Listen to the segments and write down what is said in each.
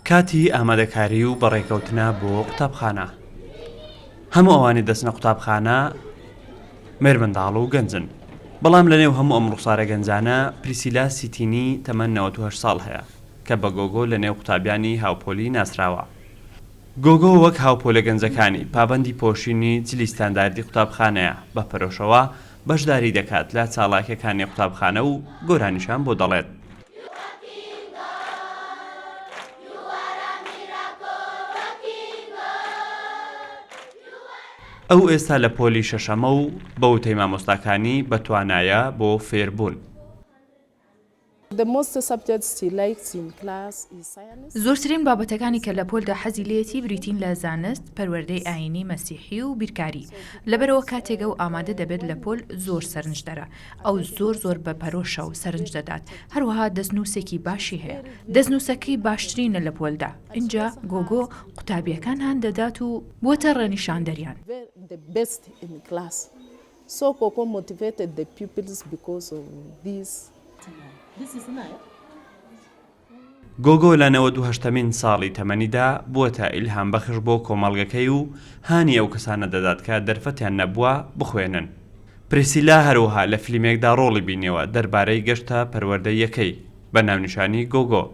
کاتی ئامادەکاری و بەڕێکەوتنە بۆ قوتابخانە. هەموو ئەوانی دەچنە قوتابخانە مێرمەنداڵ و گەنجن، بەڵام لەنێو هەموو ئەم ڕووسارە گەنجانە پریسیلا سیتینی تەمەن 98 ساڵ هەیە کە بە گۆگۆ لەنێو قوتابیانی هاوپۆلی ناسراوە. گۆگۆ وەک هاوپۆلە گەنجەکانی پابەندی پۆشینی جلی ستانداردی قوتابخانەیە، بە پەرۆشەوە بەشداری دەکات لە چالاکیەکانی قوتابخانە و گۆرانیشان بۆ دەڵێت. ئەو ئێستا لە پۆلی شەشەمە و بە وتەی مامۆستاکانی بەتوانایە بۆ فێربوون. زۆرترین بابەتەکانی کە لە پۆلدا حەزی لێتی بریتین لە زانست، پەروەردەی ئاینی مەسیحی و بیرکاری. لەبەرەوە کاتێکە و ئامادە دەبێت لە پۆل زۆر سەرنج دەرە. ئەو زۆر بە پەرۆشە و سەرنج دەدات. هەروەها دەستنووسێکی باشی هەیە. دەستنووسەکەی باشترینە لە پۆلدا. اینجا گۆگۆ قوتابیەکان هەن دەدات و بۆتە ڕێنیشاندەریان. گۆگۆ لە 98مین ساڵی تەمەنیدا بووەتە ئیلهام بەخش بۆ کۆمەڵگەکەی و هانی ئەو کەسانە دەدات کە دەرفەتیان نەبووە بخوێنن. پریسیلا هەروەها لە فیلمێکدا ڕۆڵی بینیەوە دەربارەی گەشتە پەروەردەی یەکەی بە ناونیشانی گۆگۆ.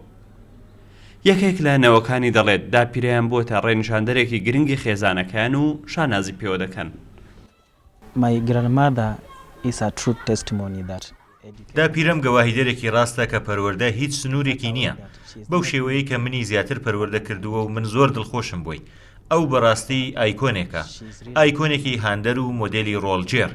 یەکێک لە نەوەکانی دەڵێت داپیرەیان بووەتە ڕێنیشاندەرێکی گرنگی خێزانەکەیان و شانازی پێوە دەکەن. داپیرەم گەواهیدەرێکی ڕاستە کە پەروەردە هیچ سنوورێکی نییە، بەو شێوەیە کە منی زیاتر پەروەردە کردووە و من زۆر دڵخۆشم بووی. ئەو بەڕاستی ئایکۆنێکە، ئایکۆنێکی هاندەر و مۆدێلی ڕۆڵجێر.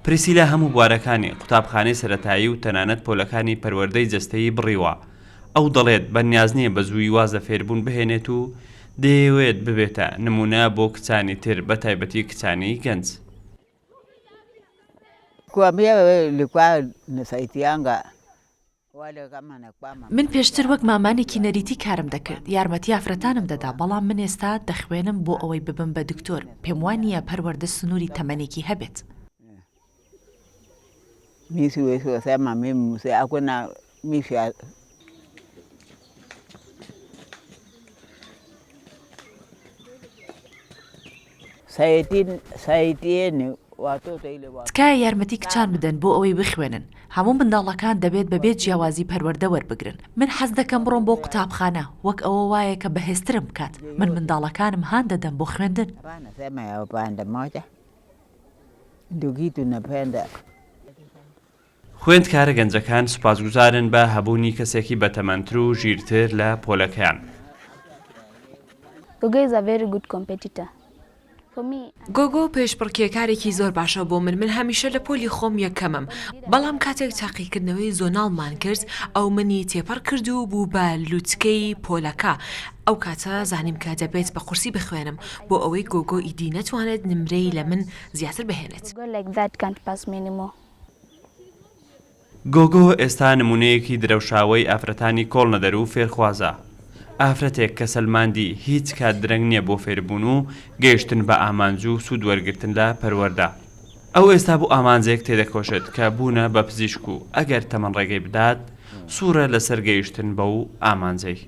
پریسیلا هەموو بوارەکانی قوتابخانەی سەرەتایی و تەنانەت پۆلەکانی پەروەردەی جەستەیی بڕیوە. ئەو دەڵێت بەنیاز نییە بە زووی وازە فێربوون بهێنێت و دەیەوێت ببێتە نمونە بۆ کچانی تر، بە تایبەتی کچانی گەنج. من پێشتر وەک مامانێکی نەریتی کارم دەکرد، یارمەتی ئافرەتانم دەدا، بەڵام من ئێستا دەخوێنم بۆ ئەوەی ببم بە دکتۆر. پێم وانییە پەروەردە سنووری تەمەنێکی هەبێت. تکایە یارمەتی کچان بدەن بۆ ئەوەی بخوێنن. هەموو منداڵەکان دەبێت بەبێت جیاوازی پەروەردە وەربگرن. من حەز دەکەم بڕۆم بۆ قوتابخانە، وەک ئەوە وایە کە بەهێزترم بکات. من منداڵەکانم هان دەدەم بۆ خوێندن. خوێندکارە گەنجەکان سوپاسگوزارن بە هەبوونی کەسێکی بەتەمەنتر و ژیرتر لە پۆلەکەیان. گۆگۆ پێشبڕکێکارێکی زۆر باشە بۆ من هەمیشە لە پۆلی خۆم یەکەمم، بەڵام کاتێک تاقیکردنەوەی زۆناڵمان کرد ئەو منی تێپەڕ کرد و بوو بە لووتکەی پۆلەکە. ئەو کاتە زانیم کە دەبێت بە قورسی بخوێنم بۆ ئەوەی گۆگۆ ئیدی نەتوانێت نمرەی لە من زیاتر بهێنێت. گۆگۆ ئێستا نمونەیەکی درەوشاوەی ئافرەتانی کۆڵنەدەر و فێرخوازە. ئافرەتێک کە سەلماندی هیچ کات درەنگ نییە بۆ فێربوون و گەیشتن بە ئامانج و سوود وەرگرتن لە پەروەردە. ئەو ئێستا بۆ ئامانجێک تێدەکۆشێت کە بوونە بە پزیشک و ئەگەر تەمەن ڕێگەی بدات سوورە لەسەر گەیشتن بەو ئامانجەی.